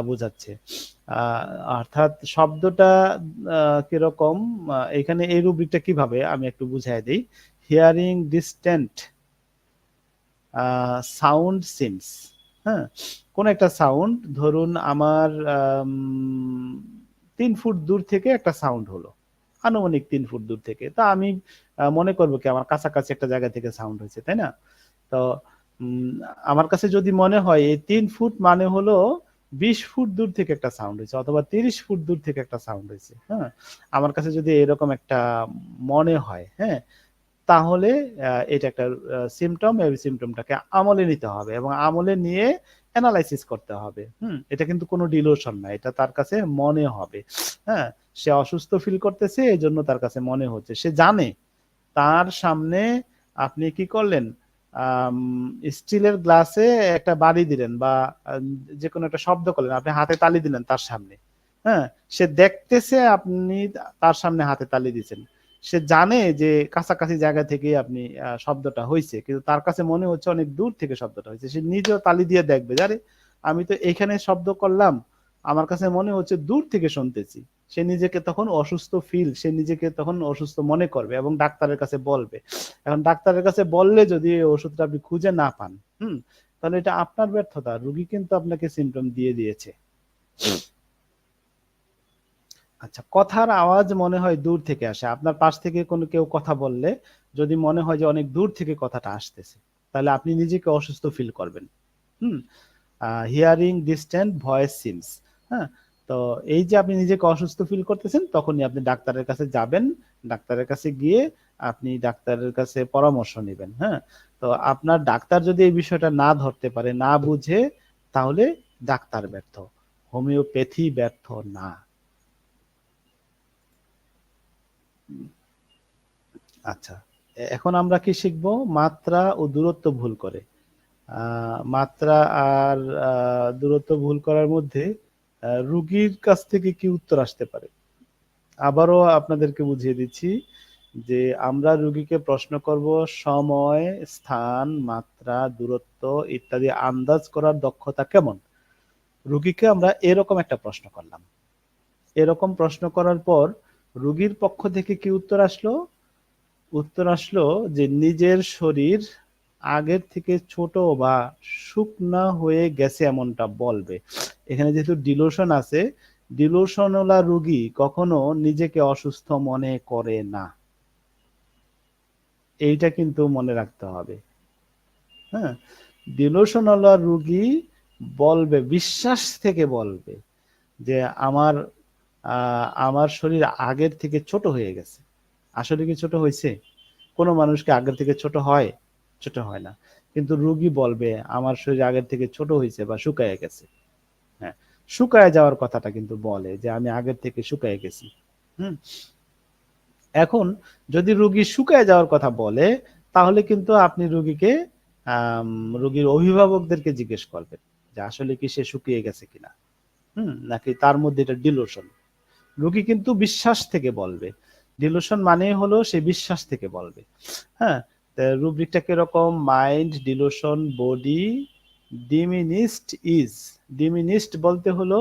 বোঝাচ্ছে। অর্থাৎ শব্দটা কিরকম, এখানে এই রুব্রিকটা কিভাবে আমি একটু বুঝাই দিই। Hearing distant sound seems. হ্যাঁ, কোন একটা সাউন্ড, ধরুন আমার 3 ফুট দূর থেকে একটা সাউন্ড হলো, আনুমানিক 3 ফুট দূর থেকে, তা আমি মনে করবো কি আমার কাছাকাছি একটা জায়গা থেকে সাউন্ড হয়েছে, তাই না? তো আমার কাছে যদি মনে হয় এই 3 ফুট মানে হলো 20 ফুট দূর থেকে একটা সাউন্ড হয়েছে, অথবা 30 ফুট দূর থেকে একটা সাউন্ড হয়েছে, হ্যাঁ, আমার কাছে যদি এরকম একটা মনে হয়, হ্যাঁ, তাহলে এটা একটা সিমটম। এই সিমটমটাকে আমলে নিতে হবে এবং আমলে নিয়ে অ্যানালাইসিস করতে হবে। এটা কিন্তু কোনো ডিলোশন না, এটা তার কাছে মনে হবে। হ্যাঁ, সে অসুস্থ ফিল করতেছে, এই জন্য তার কাছে মনে হচ্ছে, সে জানে। তার সামনে আপনি কি করলেন, স্টিলের গ্লাসে একটা বাড়ি দিলেন বা যে কোনো একটা শব্দ করলেন, আপনি হাতে তালি দিলেন তার সামনে, হ্যাঁ, সে দেখতেছে আপনি তার সামনে হাতে তালি দিচ্ছেন, সে জানে যে কাছাকাছি জায়গা থেকে আপনি শব্দটা হয়েছে, কিন্তু তার কাছে মনে হচ্ছে অনেক দূর থেকে শব্দটা হয়েছে। সে নিজেও তালি দিয়ে দেখবে, জানে আমি তো এখানে শব্দ করলাম, আমার কাছে মনে হচ্ছে দূর থেকে শুনতেছি। সে নিজেকে তখন অসুস্থ সে নিজেকে তখন অসুস্থ মনে করবে এবং ডাক্তারের কাছে বলবে। এখন ডাক্তারের কাছে বললে যদি ওষুধটা আপনি খুঁজে না পান, তাহলে এটা আপনার ব্যর্থতা, রুগী কিন্তু আপনাকে সিমটম দিয়ে দিয়েছে। আচ্ছা, কথার আওয়াজ মনে হয় দূর থেকে আসে, আপনার পাশ থেকে কোনো কেউ কথা বললে যদি মনে হয় যে অনেক দূর থেকে কথাটা আসতেছে, তাহলে আপনি নিজেকে অসুস্থ ফিল করবেন। Hearing distant voice seems. হ্যাঁ, তো এই যে আপনি নিজেকে অসুস্থ ফিল করতেছেন, তখনই আপনি ডাক্তারের কাছে যাবেন, ডাক্তারের কাছে গিয়ে আপনি ডাক্তারের কাছে পরামর্শ নেবেন। হ্যাঁ, তো আপনার ডাক্তার যদি এই বিষয়টা না ধরতে পারে, না বুঝে, তাহলে ডাক্তার ব্যর্থ, হোমিওপ্যাথি ব্যর্থ না। আচ্ছা, এখন আমরা কি শিখবো? মাত্রা ও দূরত্ব ভুল করে। মাত্রা আর দূরত্ব ভুল করার মধ্যে রুগীর কাছ থেকে কি উত্তর আসতে পারে, আবারও আপনাদেরকে বুঝিয়ে দিচ্ছি যে আমরা রুগীকে প্রশ্ন করব সময়, স্থান, মাত্রা, দূরত্ব ইত্যাদি আন্দাজ করার দক্ষতা কেমন। রুগীকে আমরা এরকম একটা প্রশ্ন করলাম, এরকম প্রশ্ন করার পর রুগীর পক্ষ থেকে কি উত্তর আসলো? উত্তর আসলো যে নিজের শরীর আগের থেকে ছোট বা শুকনা হয়ে গেছে এমনটা বলবে। এখানে যেহেতু ডিলোশন আছে, ডিলোশনওয়ালা রোগী কখনো নিজেকে অসুস্থ মনে করে না, এইটা কিন্তু মনে রাখতে হবে। হ্যাঁ, ডিলোশনওয়ালা রোগী বলবে, বিশ্বাস থেকে বলবে যে আমার শরীর আগের থেকে ছোট হয়ে গেছে। আসলে কি ছোট হয়েছে? কোনো মানুষকে আগের থেকে ছোট হয়? ছোট হয় না। কিন্তু রোগী বলবে আমার শরীর আগের থেকে ছোট হয়েছে বা শুকায় গেছে। হ্যাঁ, শুকায় যাওয়ার কথাটা কিন্তু বলে যে আমি আগের থেকে শুকায় গেছি। হুম, এখন যদি রোগী শুকায় যাওয়ার কথা বলে, তাহলে কিন্তু আপনি রোগীকে রোগীর অভিভাবকদেরকে জিজ্ঞেস করবেন যে আসলে কি সে শুকিয়ে গেছে কিনা, নাকি তার মধ্যে এটা ডিলোশন। রোগী কিন্তু বিশ্বাস থেকে বলবে, ডিলোশন মানে হলো সে বিশ্বাস থেকে বলবে। হ্যাঁ, রুব্রিকটা কিরকম? Mind, delusion, body, diminished is. Diminished বলতে হলো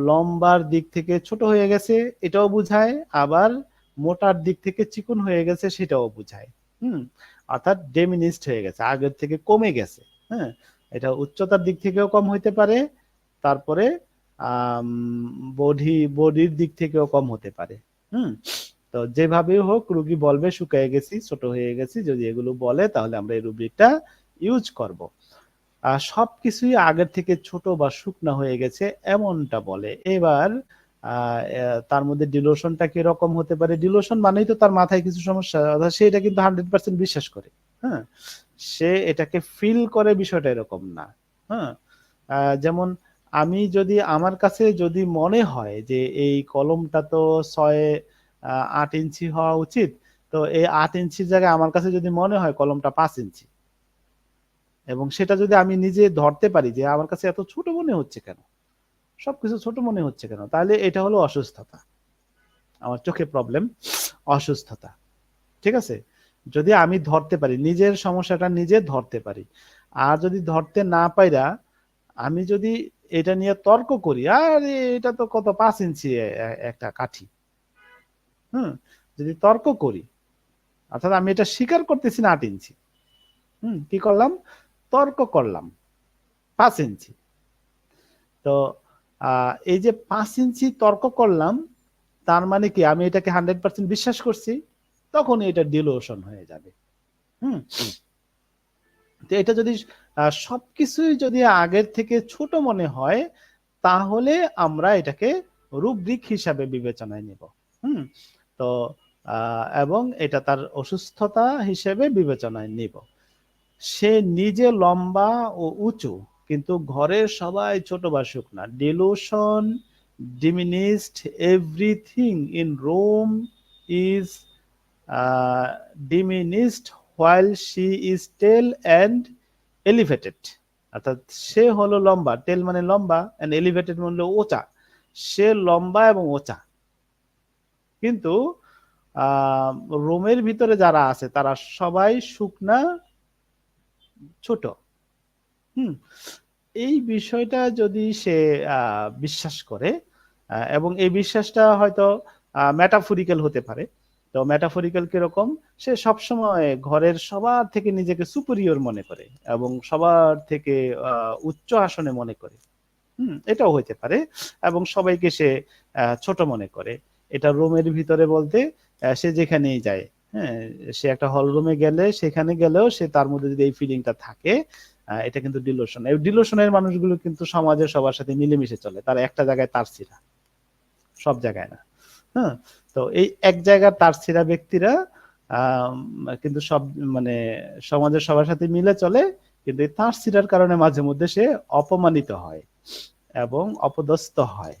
লম্বার দিক থেকে ছোট হয়ে গেছে এটাও বোঝায়, আবার মোটার দিক থেকে চিকন হয়ে গেছে সেটাও বোঝায়। অর্থাৎ ডেমিনিস্ট হয়ে গেছে, আগের থেকে কমে গেছে। হ্যাঁ, এটা উচ্চতার দিক থেকেও কম হইতে পারে, তারপরে বডির দিক থেকেও কম হতে পারে। তো যেভাবেই হোক রোগী বলবে শুকিয়ে গেছি, ছোট হয়ে গেছি, যদি এগুলো বলে তাহলে আমরা এই রুব্রিকটা ইউজ করব। সবকিছুই আগের থেকে ছোট বা শুকনা হয়ে গেছে এমনটা বলে। এবার তার মধ্যে ডিলোশনটা কিরকম হতে পারে? ডিলোশন মানেই তো তার মাথায় কিছু সমস্যা, অর্থাৎ সে এটা কিন্তু 100% বিশ্বাস করে। হ্যাঁ, সে এটাকে ফিল করে, বিষয়টা এরকম না। হ্যাঁ, যেমন আমি যদি আমার কাছে যদি মনে হয় যে এই কলমটা তো 6-8 ইঞ্চি হওয়া উচিত, তো এই 8 ইঞ্চির জায়গায় আমার কাছে যদি মনে হয় কলমটা 5 ইঞ্চি, এবং সেটা যদি আমি নিজে ধরতে পারি যে আমার কাছে এত ছোট মনে হচ্ছে কেন, সবকিছু ছোট মনে হচ্ছে কেন, তাহলে এটা হলো অসুস্থতা, আমার চোখে প্রবলেম, অসুস্থতা। ঠিক আছে? যদি আমি ধরতে পারি, নিজের সমস্যাটা নিজে ধরতে পারি, আর যদি ধরতে না পাইরা আমি যদি এটা নিয়ে তর্ক করি, আরে এটা তো কত 5 ইঞ্চি একটা কাঠি, যদি তর্ক করি, অর্থাৎ আমি এটা স্বীকার করতেছি না 8 ইঞ্চি, কি করলাম? তর্ক করলাম 5 ইঞ্চি। তো এই যে 5 ইঞ্চি তর্ক করলাম, তার মানে কি আমি এটাকে 100% বিশ্বাস করছি, তখন এটা ডিলোশন হয়ে যাবে। তো এটা যদি সবকিছুই যদি আগের থেকে ছোট মনে হয়, তাহলে আমরা এটাকে রুব্রিক হিসাবে বিবেচনায় নিব। তো এবং এটা তার অসুস্থতা হিসেবে বিবেচনায় নিব। সে নিজে লম্বা ও উঁচু, কিন্তু ঘরের সবাই ছোট বা শুকনা। Dilution diminished everything in Rome is diminished while she is tall and elevated. অর্থাৎ সে হলো লম্বা, টেল মানে লম্বা, এন্ড এলিভেটেড মানে উঁচা। সে লম্বা এবং উঁচা, কিন্তু রোমের ভিতরে যারা আছে তারা সবাই শুকনা, ছোট। এই বিষয়টা যদি সে বিশ্বাস করে, এবং এই বিশ্বাসটা হয়তো মেটাফরিক্যাল হতে পারে। তো মেটাফরিক্যাল কিরকম? সে সবসময় ঘরের সবার থেকে নিজেকে সুপিরিয়র মনে করে এবং সবার থেকে উচ্চ আসনে মনে করে। এটাও হইতে পারে, এবং সবাইকে সে ছোট মনে করে। এটা রোমের ভিতরে বলতে সে যেখানেই যায়, হ্যাঁ, সে একটা হল রুমে গেলে, সেখানে গেলেও সে তার মধ্যে যদি এই ফিলিংটা থাকে, এটা কিন্তু ডিলোশন। এই ডিলোশনের মানুষগুলো কিন্তু সমাজের সবার সাথে মিলেমিশে চলে, তারা একটা জায়গায় তার ছিঁড়া, সব জায়গায় না। হ্যাঁ, তো এই এক জায়গার তার ছিঁড়া ব্যক্তিরা কিন্তু সব মানে সমাজের সবার সাথে মিলে চলে, কিন্তু এই তার ছিঁড়ার কারণে মাঝে মধ্যে সে অপমানিত হয় এবং অপদস্থ হয়।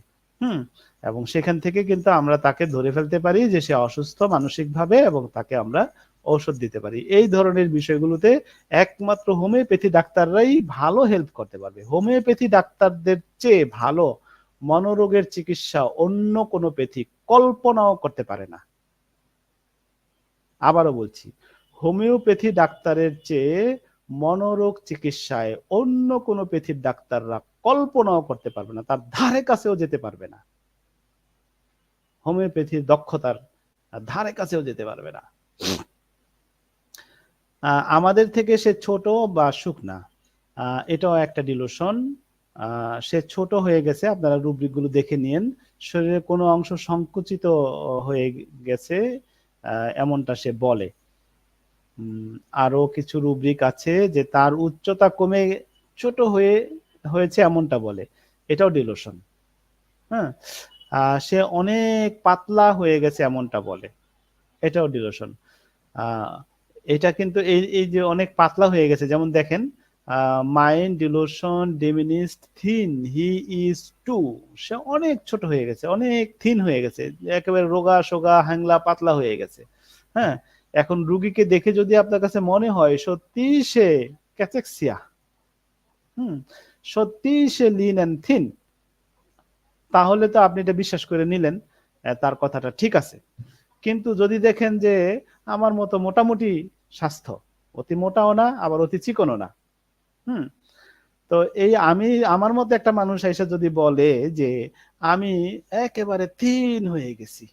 এবং সেখান থেকে কিন্তু আমরা তাকে ধরে ফেলতে পারি যে সে অসুস্থ মানসিকভাবে, এবং তাকে আমরা ঔষধ দিতে পারি। এই ধরনের বিষয়গুলোতে একমাত্র হোমিওপ্যাথি ডাক্তাররাই ভালো হেল্প করতে পারবে। হোমিওপ্যাথি ডাক্তারদের চেয়ে ভালো মনোরোগের চিকিৎসা অন্য কোনো প্যাথি কল্পনাও করতে পারে না। আবারও বলছি, হোমিওপ্যাথি ডাক্তারের চেয়ে মনোরোগ চিকিৎসায় অন্য কোনো প্যাথির ডাক্তাররা কল্পনাও করতে পারবে না, তার ধারে কাছেও যেতে পারবে না। হোমিওপ্যাথির দক্ষতার ধারে কাছেও যেতে পারবে না। আমাদের থেকে সে ছোট বা শুকনা, এটাও একটা ডিলোশন। সে ছোট হয়ে গেছে, আপনারা রুব্রিক গুলো দেখে নিন। শরীরের কোনো অংশ সংকুচিত হয়ে গেছে, এমনটা সে বলে। আরো কিছু রুব্রিক আছে যে তার উচ্চতা কমে ছোট হয়েছে এমনটা বলে, এটাও ডিলোশন। হ্যাঁ, সে অনেক পাতলা হয়ে গেছে এমনটা বলে, এটাও ডিলোশন। এটা কিন্তু এই যে অনেক পাতলা হয়ে গেছে, যেমন দেখেন, mind delusion diminished thin he is too, সে অনেক ছোট হয়ে গেছে, অনেক থিন হয়ে গেছে, একেবারে রোগা সোগা হ্যাংলা পাতলা হয়ে গেছে। হ্যাঁ, এখন রুগীকে দেখে যদি আপনার কাছে মনে হয় সত্যি সে ক্যাচেক্সিয়া, সত্যি সে লিন এন্ড থিন, তাহলে তো আপনি এটা বিশ্বাস করে নিলেন, তার কথাটা ঠিক আছে। কিন্তু যদি দেখেন যে আমার মতো মোটামুটি স্বাস্থ্য, অতি মোটাও না আবার অতি চিকনও না, তো এই আমি আমার মধ্যে একটা মানুষ এসে যদি বলে যে আমি একেবারে থিন হয়ে গেছি,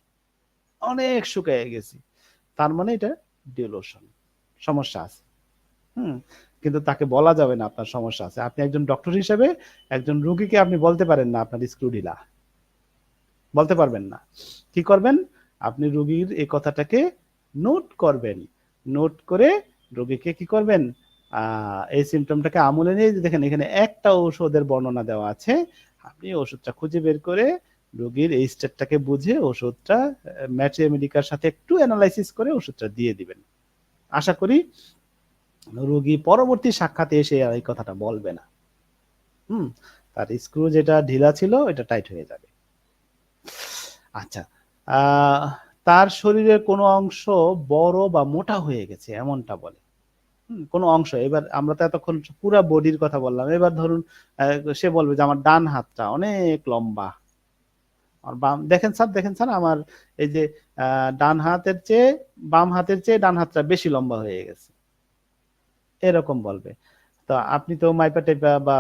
অনেক শুকিয়ে গেছি, তার মানে এটা ডিলুশন, সমস্যা আছে। হুম, কিন্তু তাকে বলা যাবে না আপনার সমস্যা আছে। আপনি একজন ডক্টর হিসেবে একজন রোগীকে আপনি বলতে পারেন না আপনার স্ক্রু ঢিলা, বলতে পারবেন না। কি করবেন? আপনি রোগীর এই কথাটাকে নোট করবেন, নোট করে রোগীকে কি করবেন, এই সিমটমটাকে আমলে নিয়ে যে দেখেন এখানে একটা ঔষধের বর্ণনা দেওয়া আছে, আপনি ওষুধটা খুঁজে বের করে রোগীর এই স্টেটটাকে বুঝে ওষুধটা ম্যাথমেটিকার সাথে একটু অ্যানালাইসিস করে ওষুধটা দিয়ে দিবেন। আশা করি রোগী পরবর্তী সাক্ষাতে এসে আর এই কথাটা বলবে না। হুম, তার স্ক্রু যেটা ঢিলা ছিল এটা টাইট হয়ে যাবে। আচ্ছা, আহ তার শরীরের কোনো অংশ বড় বা মোটা হয়ে গেছে এমনটা বলে। কোনো অংশ, এবার আমরা তো এতক্ষণ পুরা বডির কথা বললাম, এবার ধরুন সে বলবে যে আমার ডান হাতটা অনেক লম্বা, আর বাম দেখেন স্যার, দেখেন স্যার আমার এই যে ডান হাতের চেয়ে বাম হাতের চেয়ে ডান হাতটা বেশি লম্বা হয়ে গেছে, এরকম বলবে। তো আপনি তো মাইপা টাইপা বা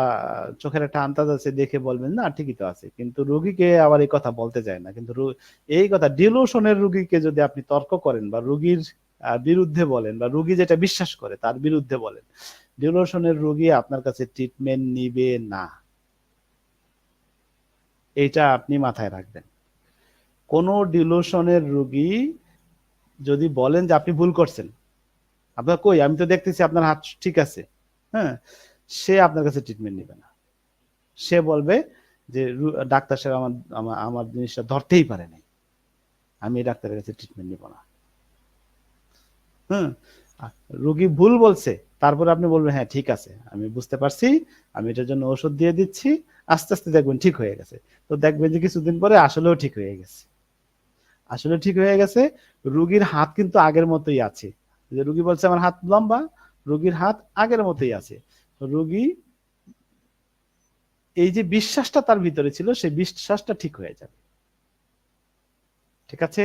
চোখের একটা আন্দাজ আছে দেখে বলবেন না ঠিকই তো আছে, কিন্তু রোগীকে আবার এই কথা বলতে চায় না। কিন্তু এই কথা ডিলুশনের রোগীকে যদি আপনি তর্ক করেন বা রোগীর বিরুদ্ধে বলেন বা রোগী যেটা বিশ্বাস করে তার বিরুদ্ধে বলেন, ডিলুশনের রোগী আপনার কাছে ট্রিটমেন্ট নিবে না। এইটা আপনি মাথায় রাখবেন। কোন ডিলুশনের রোগী যদি বলেন যে আপনি ভুল করছেন, আপনার কই আমি তো দেখতেছি আপনার হাত ঠিক আছে, হ্যাঁ, সে আপনার কাছে ট্রিটমেন্ট নিবে না। সে বলবে যে ডাক্তার সাহেব আমার আমার আমার জিনিসটা ধরতেই পারে নাই, আমি এই ডাক্তারের কাছে ট্রিটমেন্ট নিব না। হুম, রোগী ভুল বলছে, তারপরে আপনি বলবেন হ্যাঁ ঠিক আছে আমি বুঝতে পারছি, আমি এটার জন্য ওষুধ দিয়ে দিচ্ছি, আস্তে আস্তে দেখবেন ঠিক হয়ে গেছে। তো দেখবেন যে কিছুদিন পরে আসলেও ঠিক হয়ে গেছে, আসলে ঠিক হয়ে গেছে। রোগীর হাত কিন্তু আগের মতোই আছে, যে রোগী বলছে আমার হাত লম্বা, রোগীর হাত আগের মতোই আছে। রোগী এই যে বিশ্বাসটা তার ভিতরে ছিল সেই বিশ্বাসটা ঠিক হয়ে যাবে। ঠিক আছে।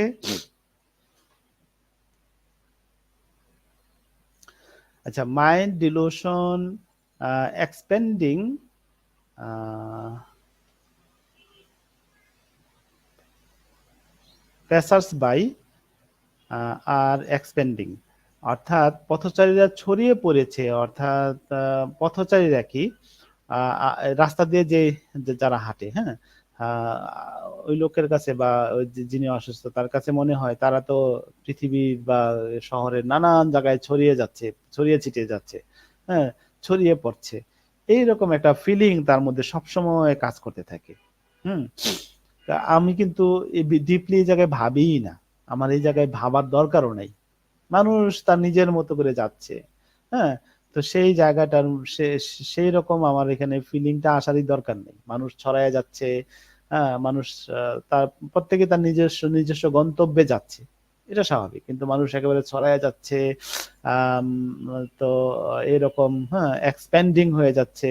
আচ্ছা, mind delusion expanding passers by আর এক্সপেন্ডিং, অর্থাৎ পথচারীরা ছড়িয়ে পড়েছে, অর্থাৎ পথচারীরা কি রাস্তা দিয়ে যে যারা হাঁটে, হ্যাঁ, ওই লোকের কাছে বা ওই যিনি অসুস্থ তার কাছে মনে হয় তারা তো পৃথিবীর বা শহরের নানান জায়গায় ছড়িয়ে যাচ্ছে, ছড়িয়ে ছিটিয়ে যাচ্ছে, হ্যাঁ, ছড়িয়ে পড়ছে, এইরকম একটা ফিলিং তার মধ্যে সবসময় কাজ করতে থাকে। হুম, তা আমি কিন্তু ডিপলি এই জায়গায় ভাবিই না, আমার এই জায়গায় ভাবার দরকারও নেই, মানুষ তার নিজের মতো করে যাচ্ছে, হ্যাঁ, তো সেই জায়গাটার সেই রকম আমার এখানে ফিলিংটা আসারই দরকার নেই। মানুষ ছড়ায় যাচ্ছে, হ্যাঁ, মানুষ তার প্রত্যেকে তার নিজস্ব নিজস্ব গন্তব্যে যাচ্ছে, এটা স্বাভাবিক, কিন্তু মানুষ একেবারে ছড়ায় যাচ্ছে, আম, তো এরকম হ্যাঁ এক্সপ্যান্ডিং হয়ে যাচ্ছে,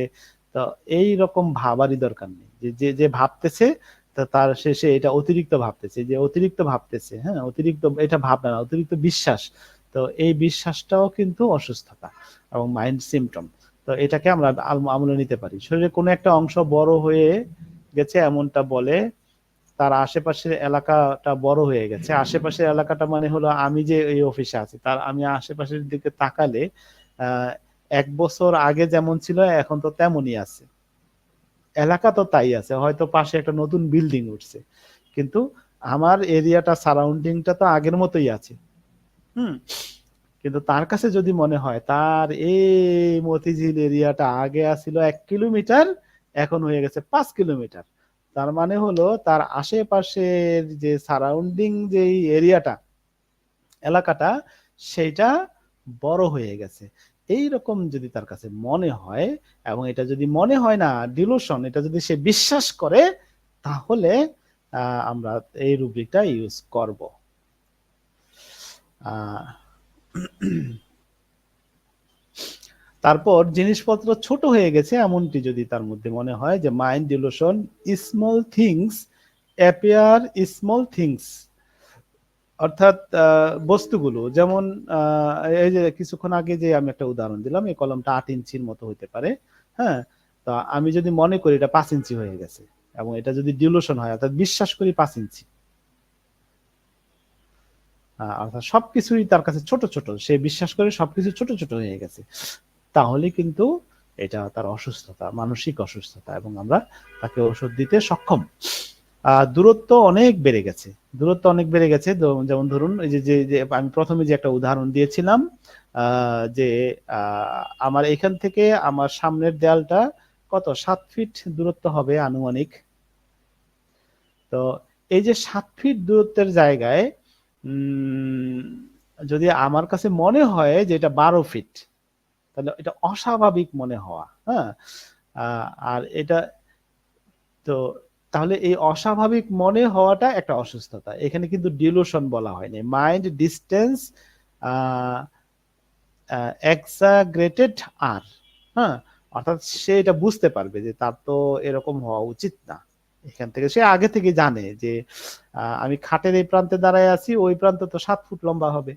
তো এই রকম ভাবারই দরকার নেই। যে যে যে ভাবতেছে তার শেষে এটা অতিরিক্ত ভাবতেছে, যে অতিরিক্ত ভাবতেছে, হ্যাঁ, অতিরিক্ত এটা ভাবনা না, অতিরিক্ত বিশ্বাস। তো এই বিশ্বাসটাও কিন্তু অসুস্থতা এবং মাইন্ড সিমটম। তো এটাকে আমরা আমলে নিতে পারি। শরীরের কোনো একটা অংশ বড় হয়ে গেছে এমনটা বলে, তার আশেপাশের এলাকাটা বড় হয়ে গেছে। আশেপাশের এলাকাটা মানে হলো আমি যে এই অফিসে আছি তার আমি আশেপাশের দিকে তাকালে আহ 1 বছর আগে যেমন ছিল এখন তো তেমনই আছে, এলাকা তো তাই আছে, হয়তো পাশে একটা নতুন বিল্ডিং উঠছে, কিন্তু আমার এরিয়াটা সারাউন্ডিংটা তো আগের মতোই আছে। হুম, কিন্তু তার কাছে যদি মনে হয় তার এই মতিঝিল এরিয়াটা আগে আছিল 1 কিলোমিটার, এখন হয়ে গেছে 5 কিলোমিটার, তার মানে হলো তার আশেপাশের যে সারাউন্ডিং যে এরিয়াটা, এলাকাটা, সেইটা বড় হয়ে গেছে। এই রকম যদি তার কাছে মনে হয়, এবং এটা যদি মনে হয় না ডিলুশন, এটা যদি সে বিশ্বাস করে, তাহলে আমরা এই রুব্রিকটা ইউজ করব। আহ তারপর জিনিসপত্র ছোট হয়ে গেছে এমনটি যদি তার মধ্যে মনে হয়, যে mind dilution, small things appear small things, অর্থাৎ বস্তুগুলো যেমন এই যে কিছুক্ষণ আগে যে আমি একটা উদাহরণ দিলাম, এই কলমটা 8 ইঞ্চির মতো হইতে পারে, হ্যাঁ, তো আমি যদি মনে করি এটা 5 ইঞ্চি হয়ে গেছে এবং এটা যদি ডিলুশন হয়, অর্থাৎ বিশ্বাস করি 5 ইঞ্চি, অর্থাৎ সবকিছুই তার কাছে ছোট ছোট, সে বিশ্বাস করে সবকিছু ছোট ছোট হয়ে গেছে, তাহলে কিন্তু এটা তার অসুস্থতা, মানসিক অসুস্থতা, এবং আমরা তাকে ওষুধ দিতে সক্ষম। দূরত্ব অনেক বেড়ে গেছে, দূরত্ব অনেক বেড়ে গেছে। যেমন ধরুন এই যে যে আমি প্রথমে যে একটা উদাহরণ দিয়েছিলাম, যে আমার এখান থেকে আমার সামনের দেয়ালটা কত 7 ফিট দূরত্ব হবে আনুমানিক। তো এই যে 7 ফিট দূরত্বের জায়গায় যদি আমার কাছে মনে হয় যে এটা 12 ফিট, তাহলে এটা অস্বাভাবিক মনে হওয়া। হ্যাঁ, আর এটা তো তাহলে এই অস্বাভাবিক মনে হওয়াটা একটা অসুস্থতা। এখানে কিন্তু ডিলুশন বলা হয়নি, মাইন্ড ডিস্টেন্স এক্সাগ্রেটেড আর, হ্যাঁ, অর্থাৎ সে এটা বুঝতে পারবে যে তার তো এরকম হওয়া উচিত না। এখান থেকে সে আগে থেকে জানে যে আমি খাটের এই প্রান্তে দাঁড়ায় আছি, ওই প্রান্ত তো 7 ফুট লম্বা হবে,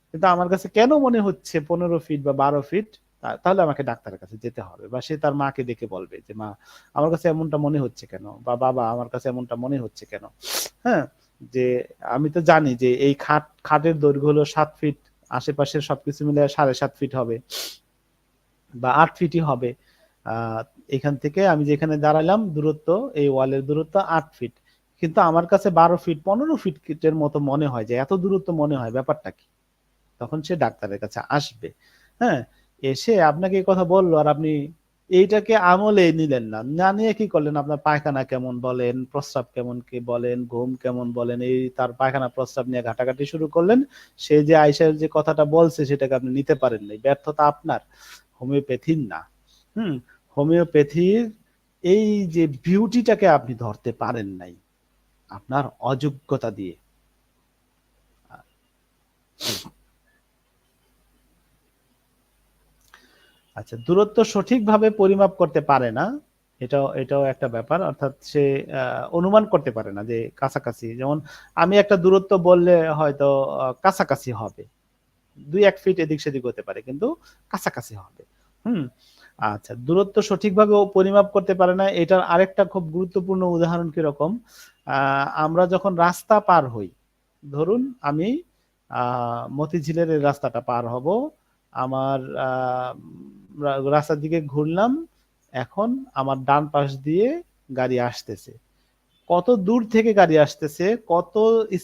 কিন্তু আমার কাছে কেন মনে হচ্ছে 15 ফিট বা 12 ফিট, তাহলে আমাকে ডাক্তারের কাছে যেতে হবে, বা সে তার মাকে ডেকে বলবে যে মা আমার কাছে এমনটা মনে হচ্ছে কেন, বা বাবা আমার কাছে এমনটা মনে হচ্ছে কেন। হ্যাঁ, যে আমি তো জানি যে এই খাটের দৈর্ঘ্য হলো 7 ফিট, আশেপাশের সবকিছু মিলে 7.5 ফিট হবে বা 8 ফিটই হবে। আহ এখান থেকে আমি যেখানে দাঁড়ালাম দূরত্ব, এই ওয়ালের দূরত্ব 8 ফিট, কিন্তু আমার কাছে 12 ফিট 15 ফিটের মতো মনে হয়, যে এত দূরত্ব মনে হয়, ব্যাপারটা কি? তখন সে ডাক্তারের কাছে আসবে। হ্যাঁ, এসে আপনাকে এই কথা বললো আর আপনি এইটাকে আমলে নিলেন না, না নিয়ে কি করলেন, আপনার পায়খানা কেমন বলেন, প্রস্রাব কেমন কি বলেন, ঘুম কেমন বলেন, এই তার পায়খানা প্রস্রাব নিয়ে ঘাটাঘাটি শুরু করলেন। সে যে আইসার যে কথাটা বলছে সেটাকে আপনি নিতে পারেন নাই, ব্যর্থতা আপনার, হোমিওপ্যাথির না। হুম, হোমিওপ্যাথির এই যে বিউটিটাকে আপনি ধরতে পারেন নাই আপনার অযোগ্যতা দিয়ে। আচ্ছা, দূরত্ব সঠিকভাবে পরিমাপ করতে পারে না, এটাও একটা ব্যাপার, অর্থাৎ সে অনুমান করতে পারে না যে কাছাকাছি, যেমন আমি একটা দূরত্ব বললে হয়তো কাছাকাছি হবে, 2-1 ফিট এদিক সেদিক হতে পারে, কিন্তু কাছাকাছি হবে। হুম, আচ্ছা, দূরত্ব সঠিকভাবে ও পরিমাপ করতে পারে না, এটার আরেকটা খুব গুরুত্বপূর্ণ উদাহরণ কিরকম, আমরা যখন রাস্তা পার হই, ধরুন আমি মতিঝিলের এই রাস্তাটা পার হব, আমার রাস্তার দিকে ঘুরলাম, এখন আমার ডান পাশ দিয়ে গাড়ি আসতেছে, কত দূর থেকে গাড়ি আসতেছে, কত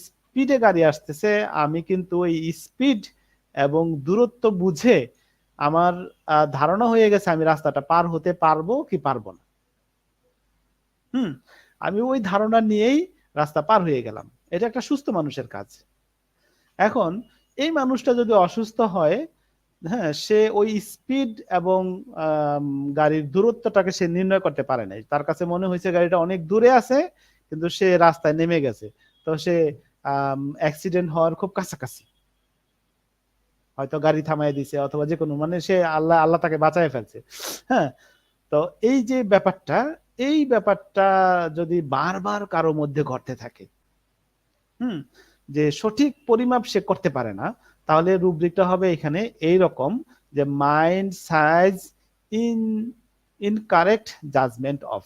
স্পিডে গাড়ি আসতেছে, আমি কিন্তু ওই স্পিড এবং দূরত্ব বুঝে আমার ধারণা হয়ে গেছে আমি রাস্তাটা পার হতে পারবো কি পারবো না। হুম, আমি ওই ধারণা নিয়েই রাস্তা পার হয়ে গেলাম, এটা একটা সুস্থ মানুষের কাজ। এখন এই মানুষটা যদি অসুস্থ হয়, হ্যাঁ, সে ওই স্পিড এবং গাড়ির দূরত্বটাকে সে নির্ণয় করতে পারে নাই, তার কাছে মনে হয়েছে গাড়িটা অনেক দূরে আছে, কিন্তু সে রাস্তায় নেমে গেছে, তো সে অ্যাক্সিডেন্ট হওয়ার খুব কাছাকাছি, হয়তো গাড়ি থামায় দিছে অথবা যে কোনো, মানে সে আল্লাহ আল্লাহ তাকে বাঁচায় ফেলছে। হ্যাঁ, তো এই যে ব্যাপারটা, এই ব্যাপারটা যদি বারবার কারো মধ্যে ঘটতে থাকে, হুম, যে সঠিক পরিমাপ সে করতে পারে না, তাহলে রুব্রিকটা হবে এখানে এই রকম, যে mind size in incorrect judgement of.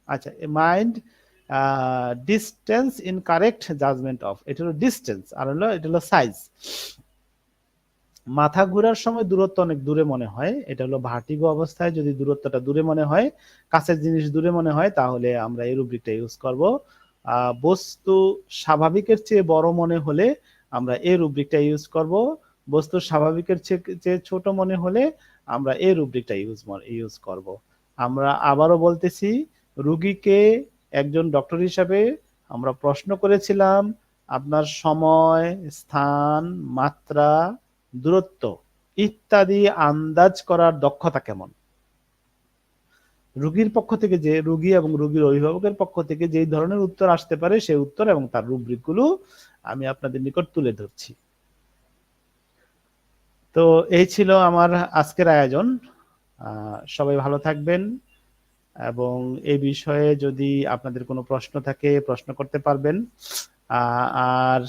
আচ্ছা, mind distance incorrect judgement of, এটা হলো ডিস্টেন্স, আর হলো এটা হলো সাইজ। মাথা ঘোরার সময় দূরত্ব অনেক দূরে মনে হয়, এটা হলো ভার্টিগো অবস্থায় যদি দূরত্বটা দূরে মনে হয়, কাছের জিনিস দূরে মনে হয়, তাহলে আমরা এই রুব্রিকটা ইউজ করব। বস্তু স্বাভাবিকের চেয়ে বড় মনে হলে আমরা এই রুব্রিকটা ইউজ করব, বস্তু স্বাভাবিকের চেয়ে ছোট মনে হলে আমরা এই রুব্রিকটা ইউজ করব। আমরা আবারও বলতেছি, রুগীকে একজন ডক্টর হিসাবে আমরা প্রশ্ন করেছিলাম আপনার সময়, স্থান, মাত্রা, দূরত্ব ইত্যাদি আন্দাজ করার দক্ষতা কেমন। রোগীর পক্ষ থেকে, যে রোগী এবং রোগীর অভিভাবকের পক্ষ থেকে যেই ধরনের উত্তর আসতে পারে সেই উত্তর এবং তার রুব্রিক গুলো আমি আপনাদের নিকট তুলে ধরছি। তো এই ছিল আমার আজকের আয়োজন। সবাই ভালো থাকবেন, এবং এই বিষয়ে যদি আপনাদের কোনো প্রশ্ন থাকে প্রশ্ন করতে পারবেন। আর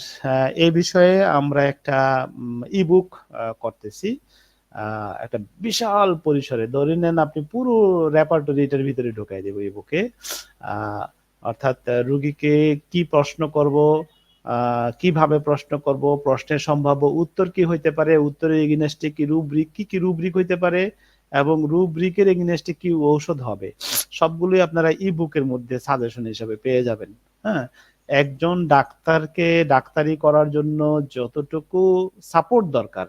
এই বিষয়ে আমরা একটা ইবুক করতেছি, একটা বিশাল পরিসরে ধরে নেন আপনি পুরো রেপার্টরি এটার ভিতরে ঢুকাই দেবো এই বুকে। অর্থাৎ রুগীকে কি প্রশ্ন করব, কিভাবে প্রশ্ন করব, প্রশ্নের সম্ভাব্য উত্তর কি হইতে পারে, উত্তরের এগেইনস্টে কি রুব্রিক, কি রুব্রিক হইতে পারে, এবং রুব্রিকের এগেইনস্টে কি ঔষধ হবে, সবগুলোই আপনারা ই বুকের মধ্যে সাজেশন হিসেবে পেয়ে যাবেন। হ্যাঁ, একজন ডাক্তারকে ডাক্তারি করার জন্য যতটুকু সাপোর্ট দরকার,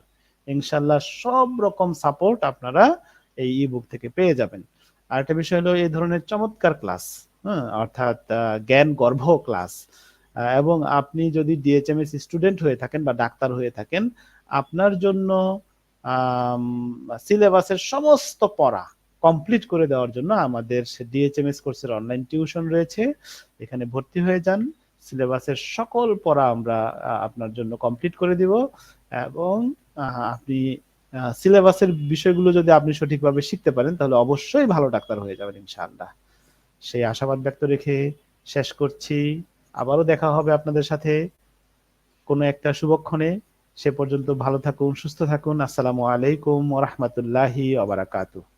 ইনশাল্লাহ সব রকম সাপোর্ট আপনারা এই ই বুক থেকে পেয়ে যাবেন। আরেকটা বিষয় হলো এই ধরনের চমৎকার ক্লাস, হ্যাঁ, অর্থাৎ জ্ঞান গর্ভ ক্লাস, এবং আপনি যদি ডিএচএমএস স্টুডেন্ট হয়ে থাকেন বা ডাক্তার হয়ে থাকেন, আপনার জন্য সিলেবাসের সমস্ত পড়া কমপ্লিট করে দেওয়ার জন্য আমাদের ডিএচএমএস কোর্সের অনলাইন টিউশন রয়েছে, এখানে ভর্তি হয়ে যান। সিলেবাসের সকল পড়া আমরা আপনার জন্য কমপ্লিট করে দিব, এবং আপনি সিলেবাসের বিষয়গুলো যদি আপনি সঠিকভাবে শিখতে পারেন তাহলে অবশ্যই ভালো ডাক্তার হয়ে যাবেন ইনশাআল্লাহ। সেই আশাবাদ ব্যক্ত রেখে শেষ করছি। আবারও দেখা হবে আপনাদের সাথে কোনো একটা শুভক্ষণে। সে পর্যন্ত ভালো থাকুন, সুস্থ থাকুন। আসসালামু আলাইকুম ওয়া রাহমাতুল্লাহি ওয়া বারাকাতুহু।